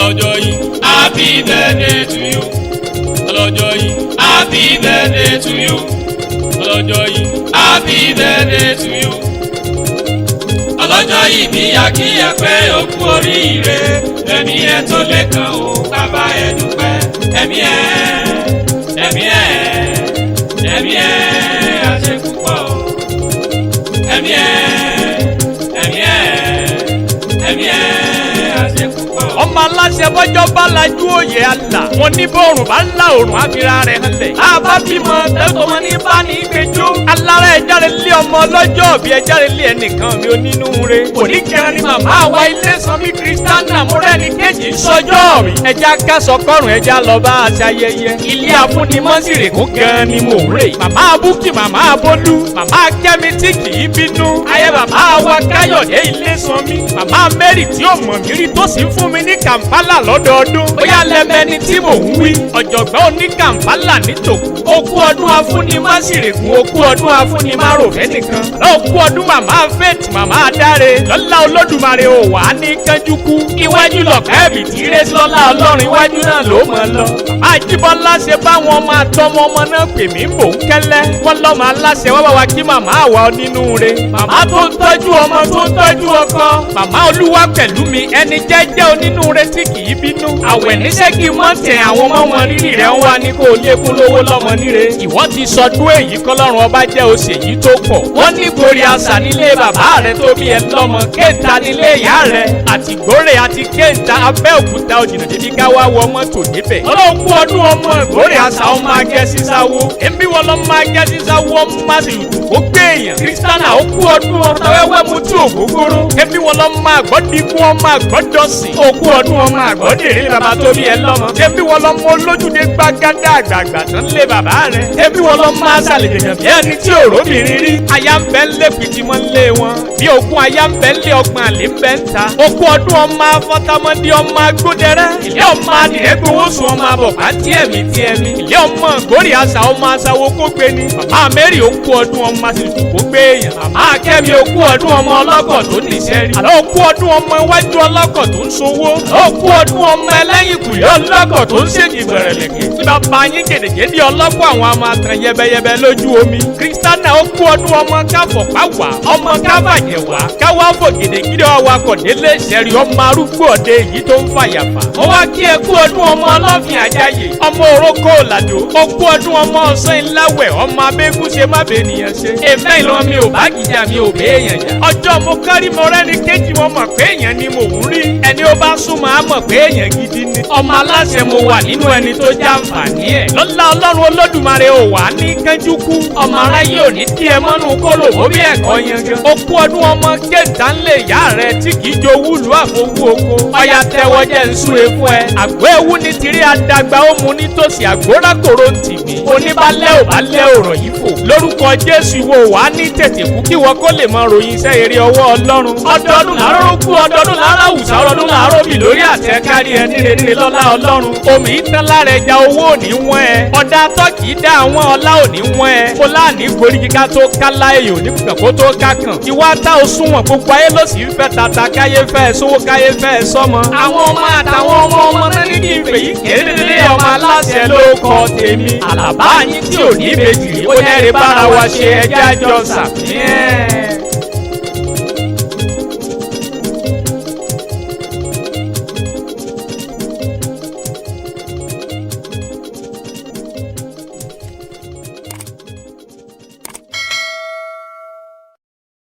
ọlọ́jọ́ yìí happy birthday to you. ọlọ́jọ́ yìí happy birthday to you. ọlọ́jọ́ yìí happy birthday to you. ọlọ́jọ́ yìí bí akíyẹ pé ó kú oríire ẹ̀mí ẹ̀ tó lè kàn ó bàbá ẹ̀ dúpẹ́ ẹ̀mí ẹ̀ àṣepúpọ̀ ẹ̀mí ẹ̀ àṣepúpọ̀. ọmọ aláṣẹ bọ́jọ́ bá lajú òye àlà wọn ní bọ́ọ̀rùn bá ńlá òrùn àfira rẹ̀ hànlẹ̀. àbá bímọ tẹ́tọ̀mọ ní bá ní ìgbẹ́jọ́. alára ẹ̀járe lé ọmọ ọlọ́jọ́ bí ẹ̀járe lé ẹnìkan mi onínúure. òní kẹrin ni màmá wa ilé sanmi kristiana múrẹ́ni kejì sọjọ́ mi. ẹja kásọ kọrùn ẹja lọ bá a ṣayẹyẹ. ilé afúnimọ́sìrè kún gan ni mò ń rè. màmá abúkì màmá abólú màmá kẹ́mi tí kì í bínú. ayé bàbá wa káyọ̀dé ilé sanmi. màmá mary tí ò mọ̀ mí rí tó sì ń fún mi ní Kampala lọ́dọọdún. bóyá lẹ́mẹ́ni tí mò ń wí. ọ̀jọ̀gbọ́n oní Kampala nítòkù. okú ọdún afúnimásìrègùn okú ọdún afúnimáròfẹ́ nìkan. okú ọdún màmá faith màmá adáre. lọ́lá olódùmarè ò wá ní kánjúkú. iwájú lọ̀ká ẹ̀bì tí rẹ́sí lọ́lá ọlọ́run iwájú náà ló mọ̀ lọ. màmá Àjíbọ́lá ṣe báwọn ọmọ àtọmọ ọmọ náà pè mí bò ń kẹ́lẹ́. wọ́n lọ́mọ aláṣẹ wá bá wa kí màmá àwa onínúure. màmá tó ń tọ́jú ọmọ tó ń tọ́jú ọkọ. màmá olúwa pẹ̀lú mi ẹni jẹ́jẹ́ onínúure tí kì í bínú. àwẹ̀ níṣẹ́ kí mọ́ tẹ àwọn ọmọ wọn rírì rẹ̀ ń wá ní kó lékún lówó lọ́mọ níre. ìwọ ti sọdún èyí kọ́lọ́run ọba jẹ́ oṣù èyí tó pọ̀. wọ́n ní gorí àṣà nílé bàbá rẹ̀ tó bí ẹ lọ́mọ kéńtà nílé ìyá rẹ̀ àti gbòòrè àti kéńtà Abẹ́òkúta òjìnà débi ká wá wọ mọ́tò débẹ̀. ọlọ́kú ọdún ọmọ gbòòrè àṣà ọmọ agẹ́ sísáwó. èmi wọ́n lọ́ máa gẹ́ sísáwó ọmọ má sì rùtù kó gbé èèyàn. kristiana ó kú ọdún ọmọ wẹ́wẹ́ mu tí ògógóró. èmi wọ́n lọ́ máa gbọ́dínkù ọmọ àgbọ́dọ̀sìn. ó kú ọdún ọmọ àgbọ́dèrè bàbá tó bí ẹ lọ́mọ. èmi wọ́n lọ́ mọ olójúde gbàgádà àgbààgbà tán lé bàbá rẹ̀. èmi wọ́n lọ́ máa ṣàlejò bí ẹni tí òróbìnrin rí. aya ń bẹ ń lé pìtìmọ́ ń lé wọn. bí ogún aya ń bẹ ń lé ọgbọ̀n àlè ń bẹ ń ta. ó kú ọdún ọmọ afọ́támọ́dé ọmọ agbódẹrẹ́. ilé ọmọ adìrẹ́ gbowó sùn ọmọ abọ̀pá tiẹ̀mí. ilé ọmọ gbórí àṣà ọmọ aṣàwó kó gbé ni. màmá mary ó kú ọdún ọmọ aṣèlú kó gbé èèyàn. màmá akẹ́mi ó kú ọdún ọmọ ọlọ́kọ̀ tó níṣẹ́ rí. àlọ́ ó kú ọdún ọmọ iwájú ọlọ́kọ̀ tó ń sowó. ó kú ọdún ọmọ ẹlẹ́yìn kùlé ọlọ́kọ̀ tó ń ṣèjì gbẹ̀rẹ̀lẹ̀kẹ̀. tí bàbá yín gèdègèdè ọlọ́kọ̀ àwọn ọmọ àtàn yẹbẹyẹbẹ lójú omi. kristiana ó kú ọdún ọmọ káfọ̀pá wà ọmọ káfàjẹ̀ wà káwá fò gèdègèdè ọwakọ̀ délé ìṣẹ̀rí ọmọ arúgbó ọdẹ èyí tó ń fàyàfà. ó wá kí ẹ kú ọdún ọmọ ọlọ́fìn àjáyè ọmọ orókó làdó. ó kú ọdún ọmọ ọ̀sán ìláwẹ̀ ọmọ abẹ́gún ṣe má bẹ́ẹ̀ nìyẹn ṣe. èfẹ́ ìlọ mi ò bá gìjà mi ò bẹ́ẹ̀ yẹn jà. ọjọ́ mo kárí mo rẹ́ni kéjì mo mọ̀ pé èèyàn ni mò ń rí. ẹni ó bá súnmọ́ á mọ̀ pé èèyàn gidi ni. ọmọ aláṣẹ mo wà nínú ẹni tó jàǹfààní ẹ̀. lọ́lá ọlọ́run olódùmarè ò wá ní kánjú kú. ọmọ aráyé ò ní díẹ̀ mọ́nú kólò ó bí ẹ̀kọ́ yẹn gan. ó kú ọdún ọmọ kéńtà ńlẹ̀ ìyá rẹ̀ tí kì í jowú lu àfowú oko. ọya tẹ́wọ́ jẹ́ ń súre fún ẹ. àgbo ewu ni tìrí adagba ó mu nítòsí àgbórákòrò ń tì mí. oníbàlẹ̀ ò bá lẹ́ ọ̀rọ̀ yìí fò. lórúkọ jésù wo wà ní tètè kú kí wọ́n kó lè mọ ròyìn iṣẹ́ eré ọwọ́ ọlọ́run. ọdọọdún làárọ̀ kú ọdọọdún làárọ̀ àwùsá ọdọọdún làárọ̀ bì lórí àtẹ kárí ẹ níre lọ́lá ọlọ́run. omi ìtàn lára ẹja owó ò ní wọ́n ẹ. ọ̀dà tọ́kì dá àwọn ọlá ò ní wọ́n ẹ. kó láàní gorí kíká tó kálá èyí ò ní kàn kó tó kákàn. ìwà tá o súnwọ̀n gbogbo ayé ló sì ń fẹ́ tata káyé fẹ́ sówó káyé fẹ́ sọ́mọ. àwọn ọmọ àtàwọn ọmọ náà ní kí n fèyí kéde ọmọ aláṣẹ ló kọ tèmi. àlàbá yín tí ò ní ìbejì rí ó yẹ